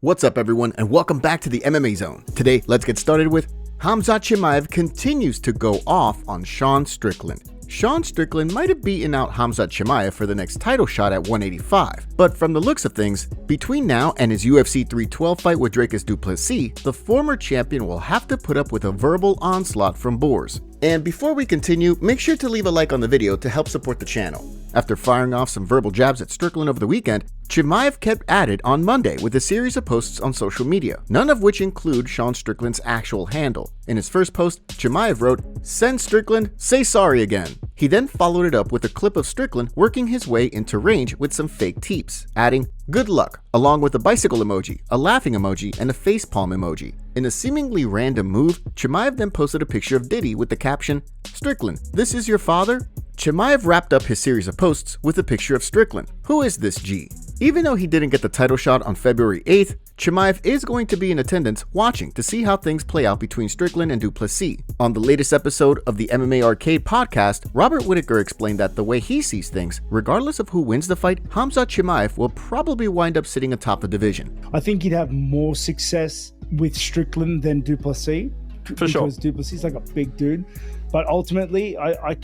What's up everyone and welcome back to the MMA Zone. Today, let's get started with Khamzat Chimaev continues to go off on Sean Strickland. Sean Strickland might have beaten out Khamzat Chimaev for the next title shot at 185, but from the looks of things, between now and his UFC 312 fight with Dricus du Plessis, the former champion will have to put up with a verbal onslaught from Boers. And before we continue, make sure to leave a like on the video to help support the channel. After firing off some verbal jabs at Strickland over the weekend, Chimaev kept at it on Monday with a series of posts on social media, none of which include Sean Strickland's actual handle. In his first post, Chimaev wrote, "Send Strickland, say sorry again." He then followed it up with a clip of Strickland working his way into range with some fake teeps, adding, "Good luck," along with a bicycle emoji, a laughing emoji, and a facepalm emoji. In a seemingly random move, Chimaev then posted a picture of Diddy with the caption, "Strickland, this is your father?" Chimaev wrapped up his series of posts with a picture of Strickland. Who is this G? Even though he didn't get the title shot on February 8th, Chimaev is going to be in attendance watching to see how things play out between Strickland and du Plessis. On the latest episode of the MMA Arcade podcast, Robert Whittaker explained that the way he sees things, regardless of who wins the fight, Khamzat Chimaev will probably wind up sitting atop the division. I think he'd have more success with Strickland than du Plessis. For sure. Because du Plessis is like a big dude. But ultimately, I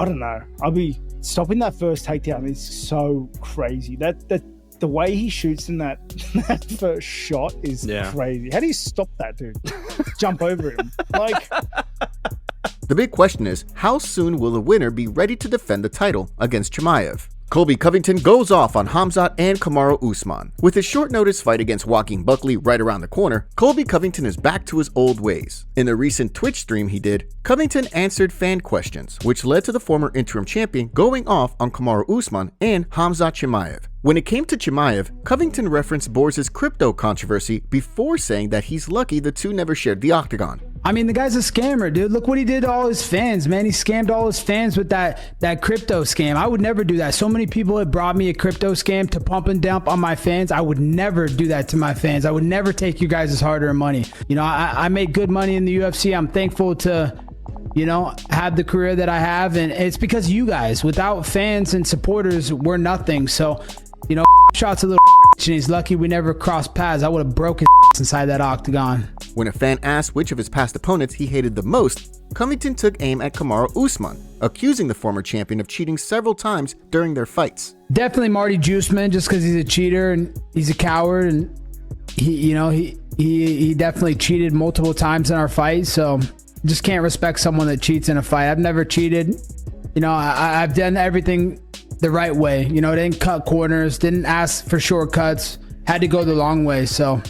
don't know. I'll be stopping that first takedown is so crazy. The way he shoots in that first shot is crazy. How do you stop that dude? Jump over him. The big question is, how soon will the winner be ready to defend the title against Chimaev? Colby Covington goes off on Khamzat and Kamaru Usman. With his short notice fight against Joaquin Buckley right around the corner, Colby Covington is back to his old ways. In a recent Twitch stream he did, Covington answered fan questions, which led to the former interim champion going off on Kamaru Usman and Khamzat Chimaev. When it came to Chimaev, Covington referenced Boers' crypto controversy before saying that he's lucky the two never shared the octagon. I mean, the guy's a scammer, dude. Look what he did to all his fans, man. He scammed all his fans with that crypto scam. I would never do that. So many people have brought me a crypto scam to pump and dump on my fans. I would never do that to my fans. I would never take you guys' hard-earned money. You know, I made good money in the UFC. I'm thankful to, you know, have the career that I have. And it's because of you guys. Without fans and supporters, we're nothing. So, you know, shots a little and he's lucky we never crossed paths. I would have broken inside that octagon. When a fan asked which of his past opponents he hated the most, Covington took aim at Kamaru Usman, accusing the former champion of cheating several times during their fights. Definitely Marty Juiceman, just because he's a cheater and he's a coward, and he definitely cheated multiple times in our fight. So just can't respect someone that cheats in a fight. I've never cheated. You know, I've done everything the right way. You know, didn't cut corners, didn't ask for shortcuts, had to go the long way. So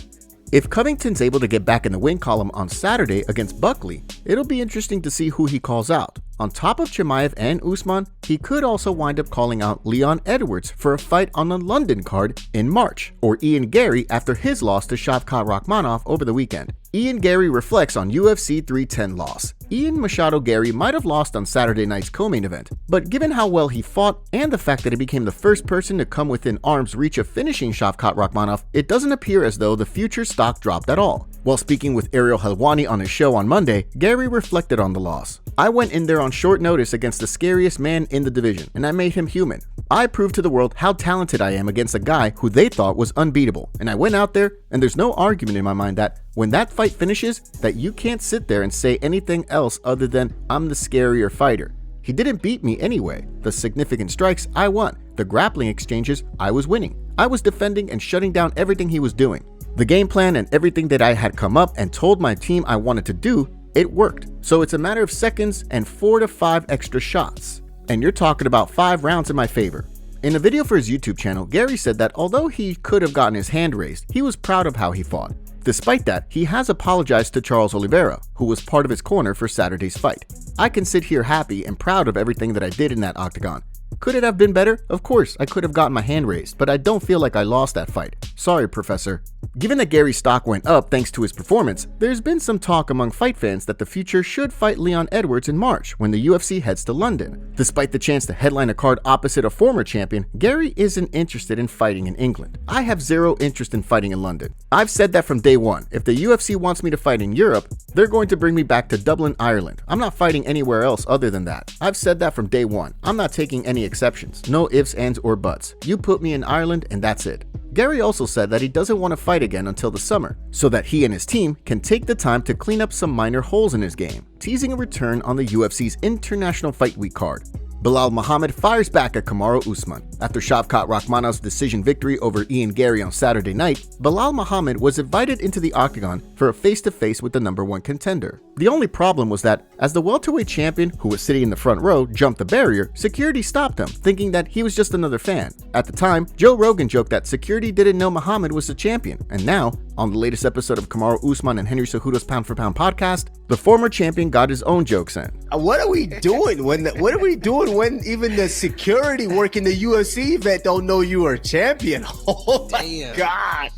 if Covington's able to get back in the win column on Saturday against Buckley, it'll be interesting to see who he calls out. On top of Chimaev and Usman, he could also wind up calling out Leon Edwards for a fight on the London card in March, or Ian Garry after his loss to Shavkat Rakhmonov over the weekend. Ian Garry reflects on UFC 310 loss. Ian Machado Garry might have lost on Saturday night's co-main event, but given how well he fought and the fact that he became the first person to come within arm's reach of finishing Shavkat Rakhmonov, it doesn't appear as though the future stock dropped at all. While speaking with Ariel Helwani on his show on Monday, Garry reflected on the loss. "I went in there on short notice against the scariest man in the division, and I made him human. I proved to the world how talented I am against a guy who they thought was unbeatable, and I went out there, and there's no argument in my mind that when that fight finishes, that you can't sit there and say anything else other than I'm the scarier fighter. He didn't beat me anyway. The significant strikes, I won. The grappling exchanges, I was winning. I was defending and shutting down everything he was doing. The game plan and everything that I had come up and told my team I wanted to do, it worked. So it's a matter of seconds and 4 to 5 extra shots. And you're talking about 5 rounds in my favor." In a video for his YouTube channel, Garry said that although he could have gotten his hand raised, he was proud of how he fought. Despite that, he has apologized to Charles Oliveira, who was part of his corner for Saturday's fight. "I can sit here happy and proud of everything that I did in that octagon. Could it have been better? Of course, I could have gotten my hand raised, but I don't feel like I lost that fight. Sorry, Professor." Given that Garry's stock went up thanks to his performance, there's been some talk among fight fans that the future should fight Leon Edwards in March when the UFC heads to London. Despite the chance to headline a card opposite a former champion, Garry isn't interested in fighting in England. "I have zero interest in fighting in London. I've said that from day one. If the UFC wants me to fight in Europe, they're going to bring me back to Dublin, Ireland. I'm not fighting anywhere else other than that. I've said that from day one. I'm not taking any any exceptions. No ifs, ands, or buts. You put me in Ireland and that's it. Garry also said that he doesn't want to fight again until the summer, so that he and his team can take the time to clean up some minor holes in his game, teasing a return on the UFC's International Fight Week card. Belal Muhammad fires back at Kamaru Usman. After Shavkat Rakhmonov's decision victory over Ian Garry on Saturday night, Belal Muhammad was invited into the octagon for a face-to-face with the #1 contender. The only problem was that, as the welterweight champion, who was sitting in the front row, jumped the barrier, security stopped him, thinking that he was just another fan. At the time, Joe Rogan joked that security didn't know Muhammad was the champion, and now, on the latest episode of Kamaru Usman and Henry Cejudo's Pound for Pound podcast, the former champion got his own jokes in. What are we doing when even the security working the UFC event don't know you are champion? Oh my God.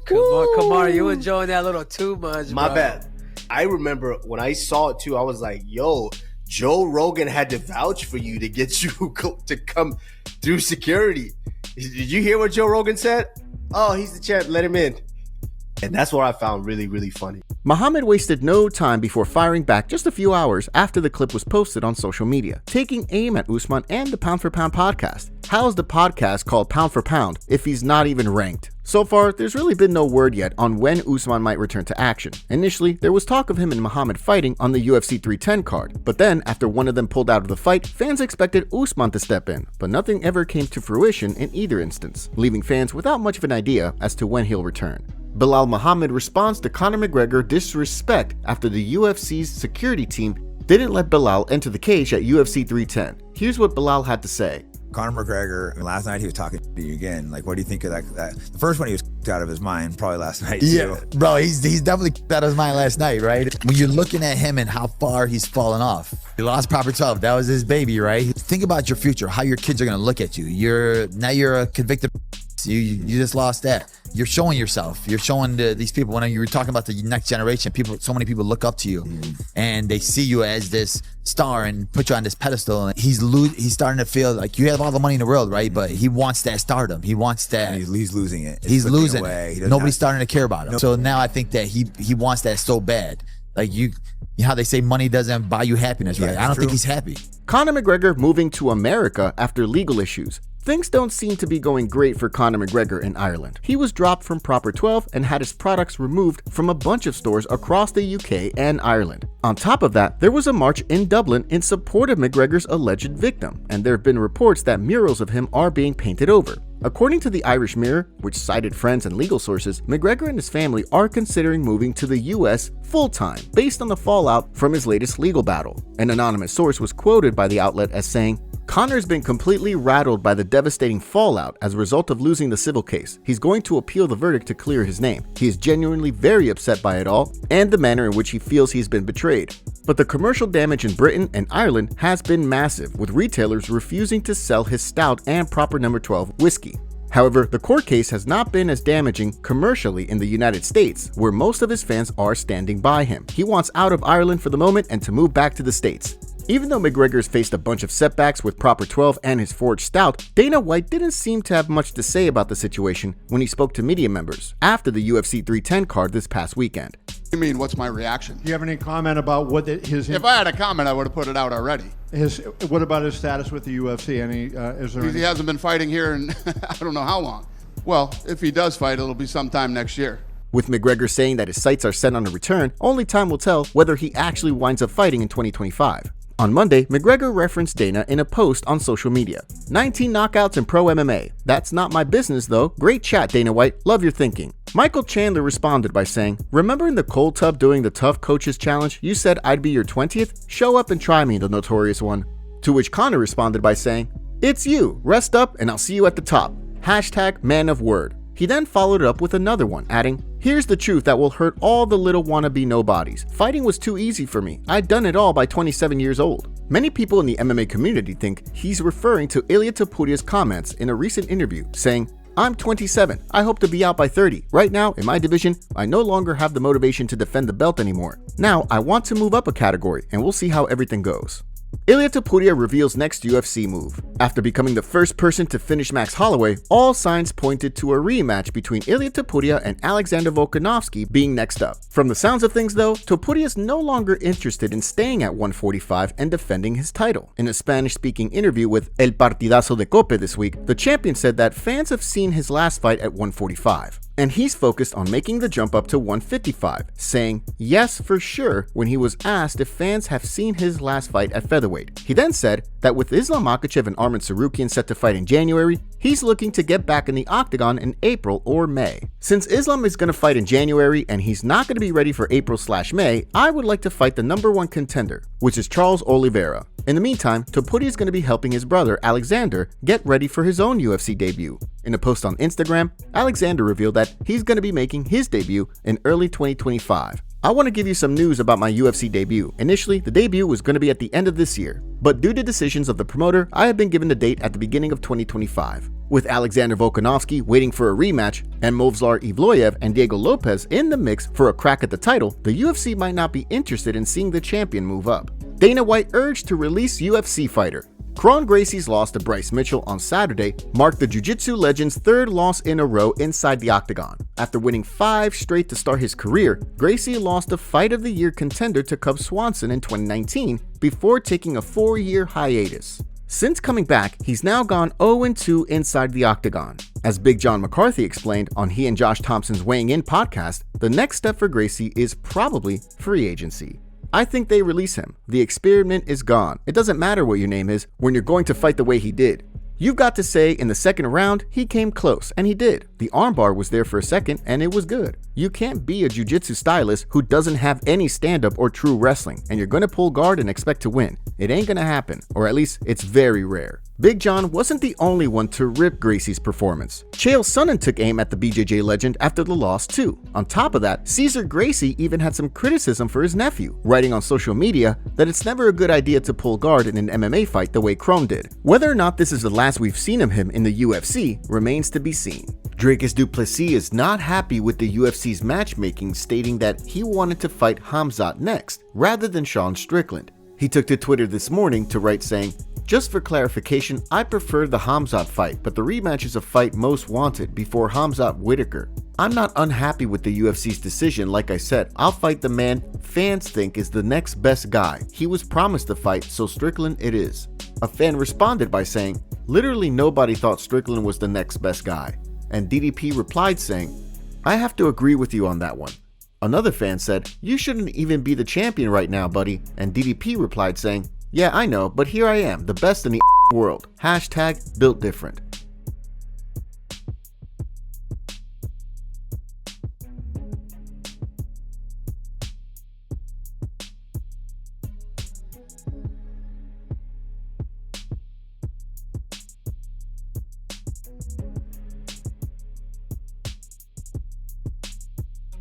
Come on, Kamaru, you enjoying that a little too much, My bro. bad. I remember when I saw it too, I was like, yo, Joe Rogan had to vouch for you to get you to come through security. Did you hear what Joe Rogan said? Oh, he's the champ, let him in. And that's what I found really, really funny. Muhammad wasted no time before firing back just a few hours after the clip was posted on social media, taking aim at Usman and the Pound for Pound podcast. How is the podcast called Pound for Pound if he's not even ranked? So far, there's really been no word yet on when Usman might return to action. Initially, there was talk of him and Muhammad fighting on the UFC 310 card, but then, after one of them pulled out of the fight, fans expected Usman to step in, but nothing ever came to fruition in either instance, leaving fans without much of an idea as to when he'll return. Belal Muhammad responds to Conor McGregor disrespect after the UFC's security team didn't let Belal enter the cage at UFC 310. Here's what Belal had to say. Conor McGregor, last night he was talking to you again. Like, what do you think of that? The first one he was out of his mind, probably last night too. Yeah, bro, he's definitely out of his mind last night, right? When you're looking at him and how far he's fallen off. He lost Proper 12. That was his baby, right? Think about your future, how your kids are gonna look at you. You're a convicted. You just lost that. You're showing yourself. You're showing these people. When you were talking about the next generation, so many people look up to you, and they see you as this star and put you on this pedestal. And he's starting to feel like you have all the money in the world, right? But he wants that stardom. He wants that. And he's losing it. He's losing it. Nobody's starting to care about him. So now I think that he wants that so bad. Like you know how they say money doesn't buy you happiness, right? I don't think he's happy. Conor McGregor moving to America after legal issues. Things don't seem to be going great for Conor McGregor in Ireland. He was dropped from Proper 12 and had his products removed from a bunch of stores across the UK and Ireland. On top of that, there was a march in Dublin in support of McGregor's alleged victim, and there have been reports that murals of him are being painted over. According to the Irish Mirror, which cited friends and legal sources, McGregor and his family are considering moving to the US full-time based on the fallout from his latest legal battle. An anonymous source was quoted by the outlet as saying, Conor's been completely rattled by the devastating fallout as a result of losing the civil case. He's going to appeal the verdict to clear his name. He is genuinely very upset by it all and the manner in which he feels he's been betrayed. But the commercial damage in Britain and Ireland has been massive, with retailers refusing to sell his stout and Proper No. 12 whiskey. However, the court case has not been as damaging commercially in the United States, where most of his fans are standing by him. He wants out of Ireland for the moment and to move back to the States. Even though McGregor's faced a bunch of setbacks with Proper 12 and his forged stout, Dana White didn't seem to have much to say about the situation when he spoke to media members after the UFC 310 card this past weekend. You mean, what's my reaction? Do you have any comment about what his? If I had a comment, I would have put it out already. What about his status with the UFC? He hasn't been fighting here in I don't know how long. Well, if he does fight, it'll be sometime next year. With McGregor saying that his sights are set on a return, only time will tell whether he actually winds up fighting in 2025. On Monday, McGregor referenced Dana in a post on social media. 19 knockouts in pro MMA. That's not my business though. Great chat, Dana White. Love your thinking. Michael Chandler responded by saying, remember in the cold tub doing the Tough Coaches Challenge, you said I'd be your 20th? Show up and try me, the notorious one. To which Conor responded by saying, it's you. Rest up and I'll see you at the top. Hashtag man of word. He then followed it up with another one, adding, here's the truth that will hurt all the little wannabe nobodies. Fighting was too easy for me. I'd done it all by 27 years old. Many people in the MMA community think he's referring to Ilia Topuria's comments in a recent interview, saying, I'm 27. I hope to be out by 30. Right now, in my division, I no longer have the motivation to defend the belt anymore. Now, I want to move up a category, and we'll see how everything goes. Ilia Topuria reveals next UFC move. After becoming the first person to finish Max Holloway, all signs pointed to a rematch between Ilia Topuria and Alexander Volkanovski being next up. From the sounds of things though, Topuria is no longer interested in staying at 145 and defending his title. In a Spanish-speaking interview with El Partidazo de Cope this week, the champion said that fans have seen his last fight at 145. And he's focused on making the jump up to 155, saying yes for sure when he was asked if fans have seen his last fight at featherweight. He then said that with Islam Makhachev and Arman Tsarukyan set to fight in January, he's looking to get back in the octagon in April or May. Since Islam is going to fight in January and he's not going to be ready for April/May, I would like to fight the #1 contender, which is Charles Oliveira. In the meantime, Topuria is going to be helping his brother Alexander get ready for his own UFC debut. In a post on Instagram, Alexander revealed that he's going to be making his debut in early 2025. I want to give you some news about my UFC debut. Initially, the debut was going to be at the end of this year, but due to decisions of the promoter, I have been given the date at the beginning of 2025. With Alexander Volkanovski waiting for a rematch and Movsar Evloev and Diego Lopez in the mix for a crack at the title, the UFC might not be interested in seeing the champion move up. Dana White urged to release UFC fighter. Kron Gracie's loss to Bryce Mitchell on Saturday marked the jiu-jitsu legend's third loss in a row inside the octagon. After winning 5 straight to start his career, Gracie lost a Fight of the Year contender to Cub Swanson in 2019 before taking a 4-year hiatus. Since coming back, he's now gone 0-2 inside the octagon. As Big John McCarthy explained on he and Josh Thompson's Weighing In podcast, the next step for Gracie is probably free agency. I think they release him. The experiment is gone. It doesn't matter what your name is when you're going to fight the way he did. You've got to say in the second round, he came close, and he did. The armbar was there for a second, and it was good. You can't be a jiu-jitsu stylist who doesn't have any stand-up or true wrestling, and you're gonna pull guard and expect to win. It ain't gonna happen, or at least it's very rare. Big John wasn't the only one to rip Gracie's performance. Chael Sonnen took aim at the BJJ legend after the loss too. On top of that, Cesar Gracie even had some criticism for his nephew, writing on social media that it's never a good idea to pull guard in an MMA fight the way Kron did. Whether or not this is the last we've seen of him in the UFC remains to be seen. Dricus du Plessis is not happy with the UFC's matchmaking, stating that he wanted to fight Khamzat next, rather than Sean Strickland. He took to Twitter this morning to write saying, "Just for clarification, I prefer the Khamzat fight, but the rematch is a fight most wanted before Khamzat Whitaker. I'm not unhappy with the UFC's decision. Like I said, I'll fight the man fans think is the next best guy. He was promised the fight, so Strickland it is." A fan responded by saying, "Literally nobody thought Strickland was the next best guy." And DDP replied saying, "I have to agree with you on that one." Another fan said, "You shouldn't even be the champion right now, buddy." And DDP replied saying, "Yeah, I know, but here I am, the best in the world. Hashtag built different."